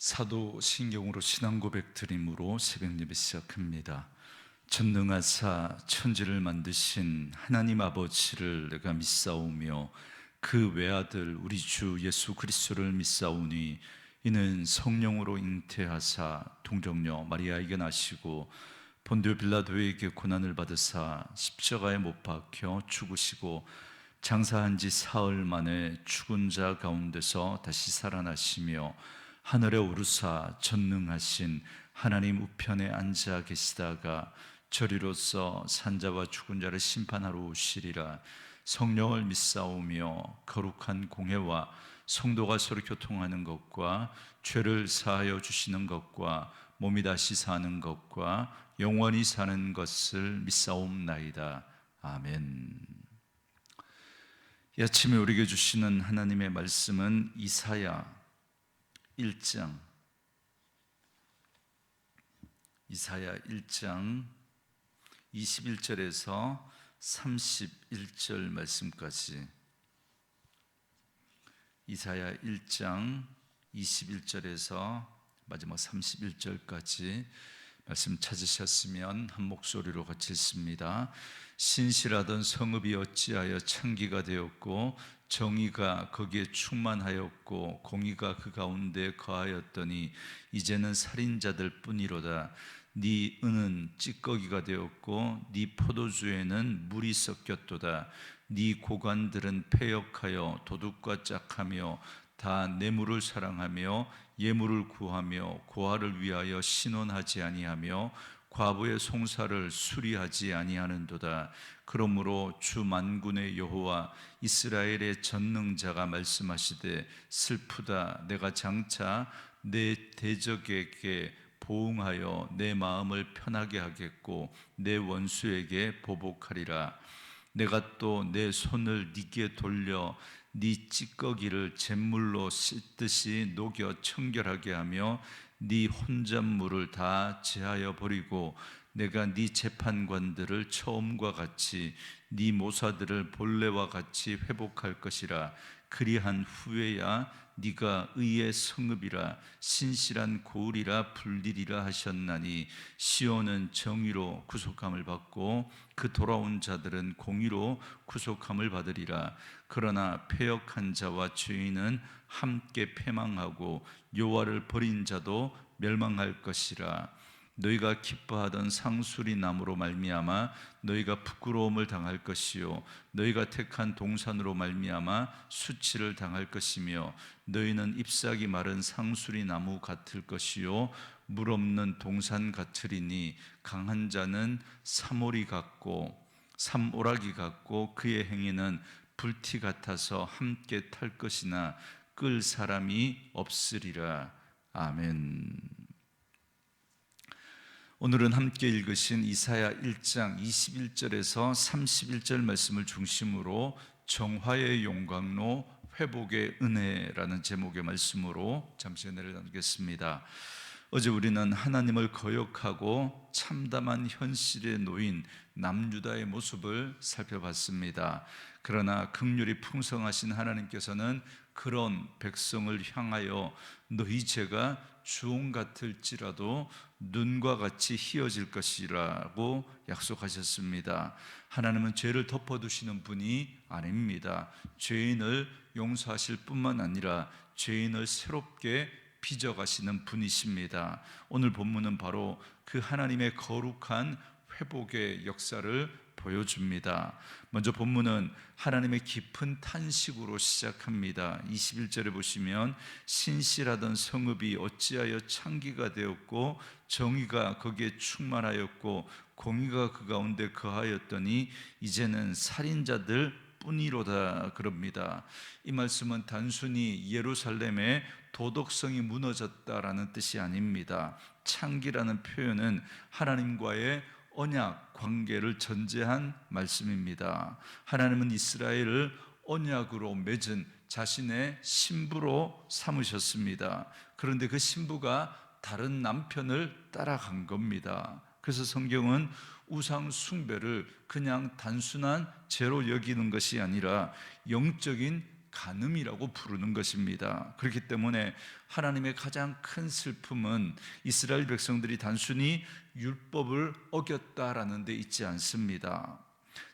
사도신경으로 신앙 고백 드림으로 새벽 예배 시작합니다. 전능하사 천지를 만드신 하나님 아버지를 내가 믿사오며 그 외아들 우리 주 예수 그리스도를 믿사오니 이는 성령으로 잉태하사 동정녀 마리아에게 나시고 본디오 빌라도에게 고난을 받으사 십자가에 못 박혀 죽으시고 장사한 지 사흘 만에 죽은 자 가운데서 다시 살아나시며 하늘에 오르사 전능하신 하나님 우편에 앉아 계시다가 저리로서 산자와 죽은 자를 심판하러 오시리라. 성령을 믿사오며 거룩한 공회와 성도가 서로 교통하는 것과 죄를 사하여 주시는 것과 몸이 다시 사는 것과 영원히 사는 것을 믿사옵나이다. 아멘. 이 아침에 우리에게 주시는 하나님의 말씀은 이사야 1장 21절에서 31절 말씀까지, 이사야 1장 21절에서 마지막 31절까지 말씀 찾으셨으면 한 목소리로 같이 읽습니다. 신실하던 성읍이 어찌하여 창기가 되었고 정의가 거기에 충만하였고 공의가 그 가운데 거하였더니 이제는 살인자들 뿐이로다. 네 은은 찌꺼기가 되었고 네 포도주에는 물이 섞였도다. 네 고관들은 패역하여 도둑과 짝하며 다 뇌물을 사랑하며 예물을 구하며 고아를 위하여 신원하지 아니하며 과부의 송사를 수리하지 아니하는도다. 그러므로 주 만군의 여호와 이스라엘의 전능자가 말씀하시되 슬프다. 내가 장차 내 대적에게 보응하여 내 마음을 편하게 하겠고 내 원수에게 보복하리라. 내가 또 내 손을 네게 돌려 네 찌꺼기를 잿물로 씻듯이 녹여 청결하게 하며 네 혼잣물을 다 제하여 버리고 내가 네 재판관들을 처음과 같이 네 모사들을 본래와 같이 회복할 것이라. 그리한 후에야 네가 의의 성읍이라 신실한 고을이라 불리리라 하셨나니 시온은 정의로 구속함을 받고 그 돌아온 자들은 공의로 구속함을 받으리라. 그러나 패역한 자와 죄인은 함께 패망하고 여호와를 버린 자도 멸망할 것이라. 너희가 기뻐하던 상수리 나무로 말미암아 너희가 부끄러움을 당할 것이요 너희가 택한 동산으로 말미암아 수치를 당할 것이며 너희는 잎사귀 마른 상수리 나무 같을 것이요 물 없는 동산 같으리니 강한 자는 사모리 같고 삼오라기 같고 그의 행위는 불티 같아서 함께 탈 것이나 끌 사람이 없으리라. 아멘. 오늘은 함께 읽으신 이사야 1장 21절에서 31절 말씀을 중심으로 정화의 용광로 회복의 은혜라는 제목의 말씀으로 잠시 은혜를 나누겠습니다. 어제 우리는 하나님을 거역하고 참담한 현실에 놓인 남유다의 모습을 살펴봤습니다. 그러나 긍휼이 풍성하신 하나님께서는 그런 백성을 향하여 너희 죄가 주홍 같을지라도 눈과 같이 희어질 것이라고 약속하셨습니다. 하나님은 죄를 덮어두시는 분이 아닙니다. 죄인을 용서하실 뿐만 아니라 죄인을 새롭게 빚어가시는 분이십니다. 오늘 본문은 바로 그 하나님의 거룩한 회복의 역사를 보여줍니다. 먼저 본문은 하나님의 깊은 탄식으로 시작합니다. 21절에 보시면 신실하던 성읍이 어찌하여 창기가 되었고 정의가 거기에 충만하였고 공의가 그 가운데 거하였더니 이제는 살인자들 뿐이로다 그럽니다. 이 말씀은 단순히 예루살렘의 도덕성이 무너졌다라는 뜻이 아닙니다. 창기라는 표현은 하나님과의 언약 관계를 전제한 말씀입니다. 하나님은 이스라엘을 언약으로 맺은 자신의 신부로 삼으셨습니다. 그런데 그 신부가 다른 남편을 따라간 겁니다. 그래서 성경은 우상 숭배를 그냥 단순한 죄로 여기는 것이 아니라 영적인 간음이라고 부르는 것입니다. 그렇기 때문에 하나님의 가장 큰 슬픔은 이스라엘 백성들이 단순히 율법을 어겼다라는 데 있지 않습니다.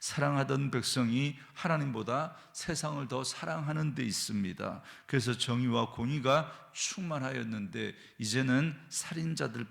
사랑하던 백성이 하나님보다 세상을 더 사랑하는 데 있습니다. 그래서 정의와 공의가 충만하였는데 이제는 살인자들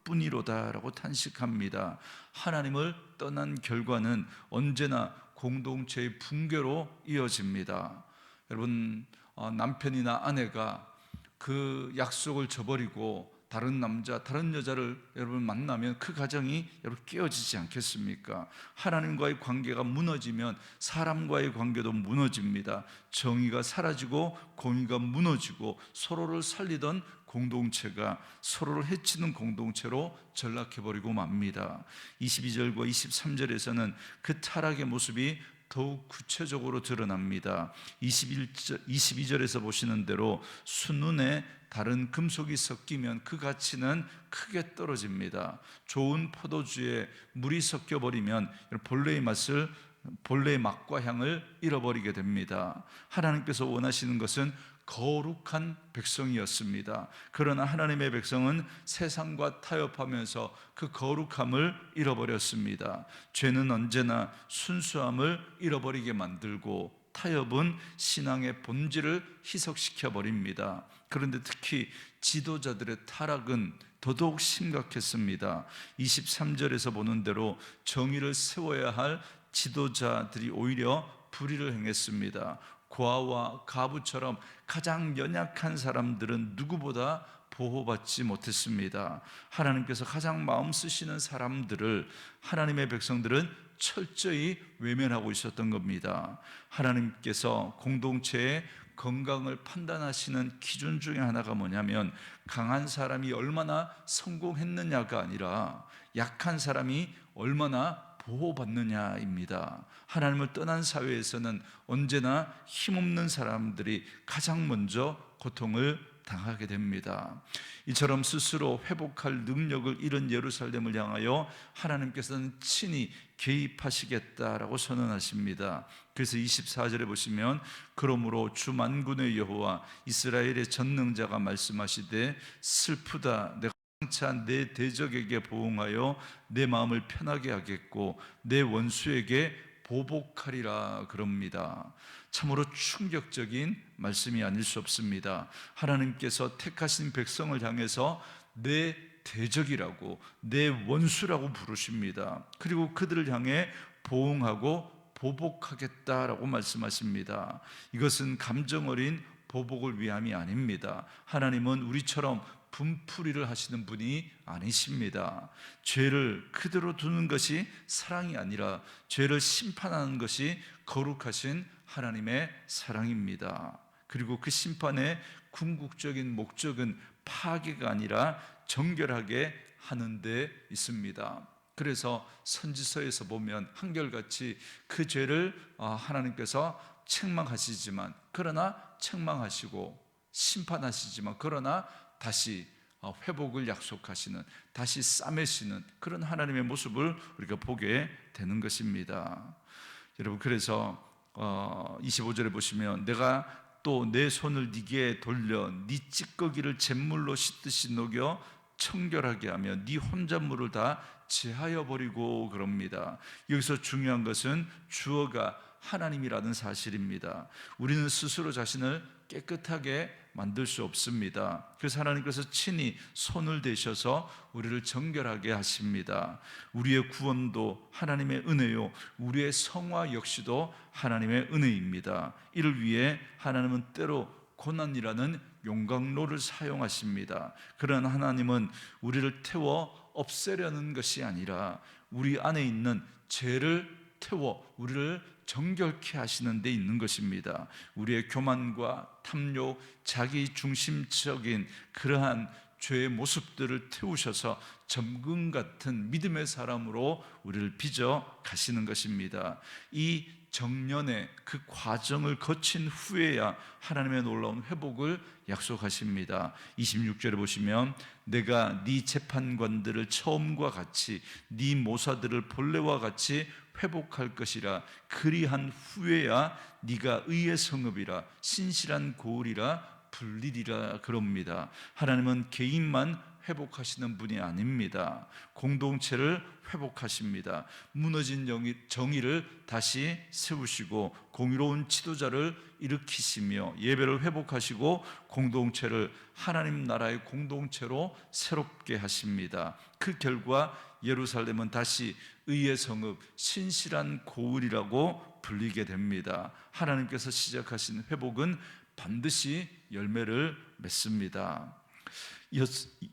뿐이로다라고 탄식합니다. 하나님을 떠난 결과는 언제나 공동체의 붕괴로 이어집니다. 여러분, 남편이나 아내가 그 약속을 저버리고 다른 남자, 다른 여자를 여러분 만나면 그 가정이 여러분 깨어지지 않겠습니까? 하나님과의 관계가 무너지면 사람과의 관계도 무너집니다. 정의가 사라지고 공의가 무너지고 서로를 살리던 공동체가 서로를 해치는 공동체로 전락해버리고 맙니다. 22절과 23절에서는 그 타락의 모습이 더욱 구체적으로 드러납니다. 22절에서 보시는 대로 순눈에 다른 금속이 섞이면 그 가치는 크게 떨어집니다. 좋은 포도주에 물이 섞여버리면 본래의 맛과 향을 잃어버리게 됩니다. 하나님께서 원하시는 것은 거룩한 백성이었습니다. 그러나 하나님의 백성은 세상과 타협하면서 그 거룩함을 잃어버렸습니다. 죄는 언제나 순수함을 잃어버리게 만들고 타협은 신앙의 본질을 희석시켜 버립니다. 그런데 특히 지도자들의 타락은 더더욱 심각했습니다. 23절에서 보는 대로 정의를 세워야 할 지도자들이 오히려 불의를 행했습니다. 고아와 가부처럼 가장 연약한 사람들은 누구보다 보호받지 못했습니다. 하나님께서 가장 마음 쓰시는 사람들을 하나님의 백성들은 철저히 외면하고 있었던 겁니다. 하나님께서 공동체의 건강을 판단하시는 기준 중에 하나가 뭐냐면 강한 사람이 얼마나 성공했느냐가 아니라 약한 사람이 얼마나 보호받느냐입니다. 하나님을 떠난 사회에서는 언제나 힘없는 사람들이 가장 먼저 고통을 당하게 됩니다. 이처럼 스스로 회복할 능력을 잃은 예루살렘을 향하여 하나님께서는 친히 개입하시겠다라고 선언하십니다. 그래서 24절에 보시면 그러므로 주 만군의 여호와 이스라엘의 전능자가 말씀하시되 슬프다 내가 장차 내 대적에게 보응하여 내 마음을 편하게 하겠고 내 원수에게 보복하리라 그럽니다. 참으로 충격적인 말씀이 아닐 수 없습니다. 하나님께서 택하신 백성을 향해서 내 대적이라고 내 원수라고 부르십니다. 그리고 그들을 향해 보응하고 보복하겠다라고 말씀하십니다. 이것은 감정 어린 보복을 위함이 아닙니다. 하나님은 우리처럼 분풀이를 하시는 분이 아니십니다. 죄를 그대로 두는 것이 사랑이 아니라 죄를 심판하는 것이 거룩하신 하나님의 사랑입니다. 그리고 그 심판의 궁극적인 목적은 파괴가 아니라 정결하게 하는 데 있습니다. 그래서 선지서에서 보면 한결같이 그 죄를 하나님께서 책망하시지만 그러나 책망하시고 심판하시지만 그러나 다시 회복을 약속하시는, 다시 싸매시는 그런 하나님의 모습을 우리가 보게 되는 것입니다. 여러분, 그래서 25절에 보시면 내가 또 내 손을 네게 돌려 네 찌꺼기를 잿물로 씻듯이 녹여 청결하게 하며 네 혼잣물을 다 제하여 버리고 그럽니다. 여기서 중요한 것은 주어가 하나님이라는 사실입니다. 우리는 스스로 자신을 깨끗하게 만들 수 없습니다. 그래서 하나님께서 친히 손을 대셔서 우리를 정결하게 하십니다. 우리의 구원도 하나님의 은혜요, 우리의 성화 역시도 하나님의 은혜입니다. 이를 위해 하나님은 때로 고난이라는 용광로를 사용하십니다. 그런 하나님은 우리를 태워 없애려는 것이 아니라 우리 안에 있는 죄를 태워 우리를 정결케 하시는 데 있는 것입니다. 우리의 교만과 탐욕, 자기중심적인 그러한 죄의 모습들을 태우셔서 점금 같은 믿음의 사람으로 우리를 빚어 가시는 것입니다. 이 정년의 그 과정을 거친 후에야 하나님의 놀라운 회복을 약속하십니다. 26절에 보시면 내가 네 재판관들을 처음과 같이 네 모사들을 본래와 같이 회복할 것이라. 그리한 후에야 네가 의의 성읍이라 신실한 고을이라 불리리라 그럽니다. 하나님은 개인만 회복하시는 분이 아닙니다. 공동체를 회복하십니다. 무너진 정의를 다시 세우시고 공의로운 지도자를 일으키시며 예배를 회복하시고 공동체를 하나님 나라의 공동체로 새롭게 하십니다. 그 결과 예루살렘은 다시 의의 성읍, 신실한 고을이라고 불리게 됩니다. 하나님께서 시작하신 회복은 반드시 열매를 맺습니다.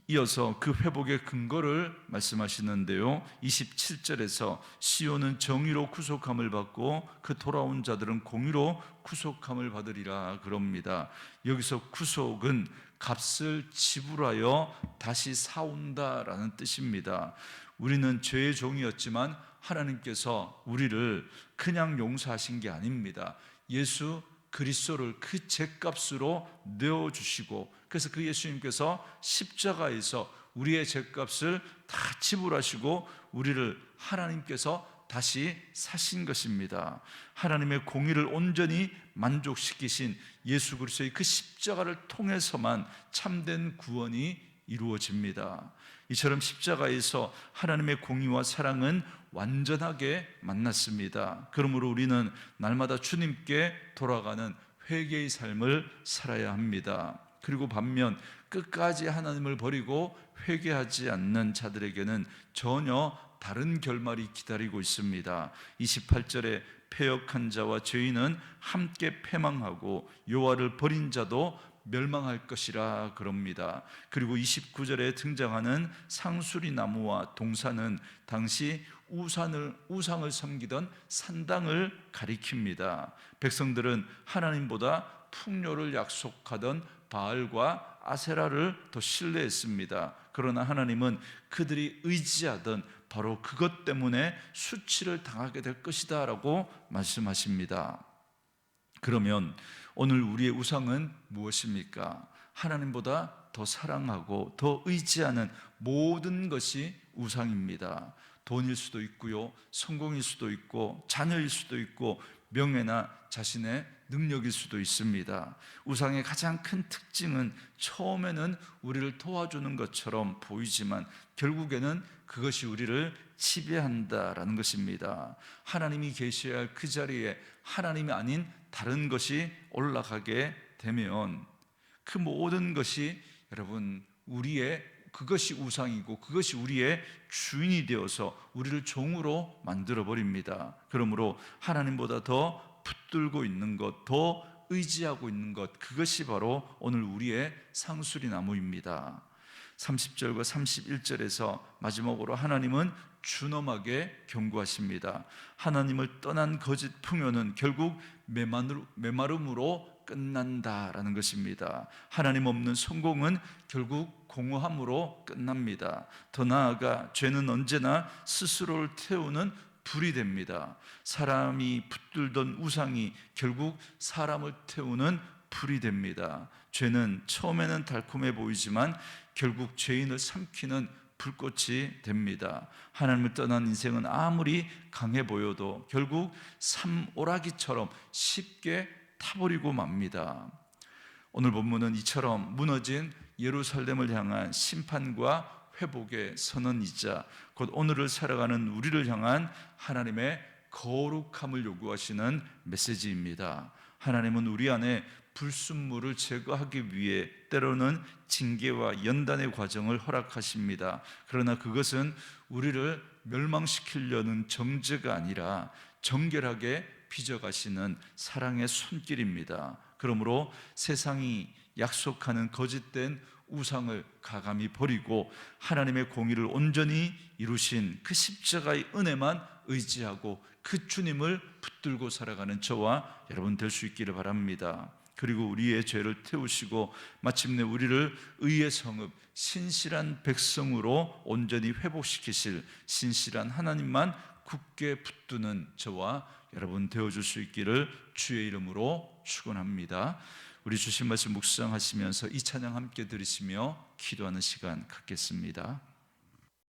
이어서 그 회복의 근거를 말씀하시는데요, 27절에서 시온은 정의로 구속함을 받고 그 돌아온 자들은 공의로 구속함을 받으리라 그럽니다. 여기서 구속은 값을 지불하여 다시 사온다라는 뜻입니다. 우리는 죄의 종이었지만 하나님께서 우리를 그냥 용서하신 게 아닙니다. 예수 그리스도를 그 죄값으로 내어주시고, 그래서 그 예수님께서 십자가에서 우리의 죄값을 다 지불하시고 우리를 하나님께서 다시 사신 것입니다. 하나님의 공의를 온전히 만족시키신 예수 그리스도의 그 십자가를 통해서만 참된 구원이 이루어집니다. 이처럼 십자가에서 하나님의 공의와 사랑은 완전하게 만났습니다. 그러므로 우리는 날마다 주님께 돌아가는 회개의 삶을 살아야 합니다. 그리고 반면 끝까지 하나님을 버리고 회개하지 않는 자들에게는 전혀 다른 결말이 기다리고 있습니다. 28절에 패역한 자와 죄인은 함께 패망하고 여호와를 버린 자도 멸망할 것이라 그럽니다. 그리고 29절에 등장하는 상수리 나무와 동산은 당시 우상을 섬기던 산당을 가리킵니다. 백성들은 하나님보다 풍요를 약속하던 바알과 아세라를 더 신뢰했습니다. 그러나 하나님은 그들이 의지하던 바로 그것 때문에 수치를 당하게 될 것이다 라고 말씀하십니다. 그러면 오늘 우리의 우상은 무엇입니까? 하나님보다 더 사랑하고 더 의지하는 모든 것이 우상입니다. 돈일 수도 있고요, 성공일 수도 있고, 자녀일 수도 있고, 명예나 자신의 능력일 수도 있습니다. 우상의 가장 큰 특징은 처음에는 우리를 도와주는 것처럼 보이지만 결국에는 그것이 우리를 지배한다라는 것입니다. 하나님이 계셔야 할 그 자리에 하나님이 아닌 다른 것이 올라가게 되면 그 모든 것이 여러분 그것이 우상이고 그것이 우리의 주인이 되어서 우리를 종으로 만들어 버립니다. 그러므로 하나님보다 더 붙들고 있는 것, 더 의지하고 있는 것, 그것이 바로 오늘 우리의 상수리 나무입니다. 30절과 31절에서 마지막으로 하나님은 준엄하게 경고하십니다. 하나님을 떠난 거짓 풍요는 결국 메마름으로 끝난다라는 것입니다. 하나님 없는 성공은 결국 공허함으로 끝납니다. 더 나아가 죄는 언제나 스스로를 태우는 불이 됩니다. 사람이 붙들던 우상이 결국 사람을 태우는 불이 됩니다. 죄는 처음에는 달콤해 보이지만 결국 죄인을 삼키는 불꽃이 됩니다. 하나님을 떠난 인생은 아무리 강해 보여도 결국 삼오라기처럼 쉽게 타버리고 맙니다. 오늘 본문은 이처럼 무너진 예루살렘을 향한 심판과 회복의 선언이자 곧 오늘을 살아가는 우리를 향한 하나님의 거룩함을 요구하시는 메시지입니다. 하나님은 우리 안에 불순물을 제거하기 위해 때로는 징계와 연단의 과정을 허락하십니다. 그러나 그것은 우리를 멸망시키려는 정죄가 아니라 정결하게 빚어가시는 사랑의 손길입니다. 그러므로 세상이 약속하는 거짓된 우상을 가감히 버리고 하나님의 공의를 온전히 이루신 그 십자가의 은혜만 의지하고 그 주님을 붙들고 살아가는 저와 여러분 될 수 있기를 바랍니다. 그리고 우리의 죄를 태우시고 마침내 우리를 의의 성읍, 신실한 백성으로 온전히 회복시키실 신실한 하나님만 굳게 붙드는 저와 여러분 되어줄 수 있기를 주의 이름으로 축원합니다. 우리 주신 말씀 묵상하시면서 이 찬양 함께 들으시며 기도하는 시간 갖겠습니다.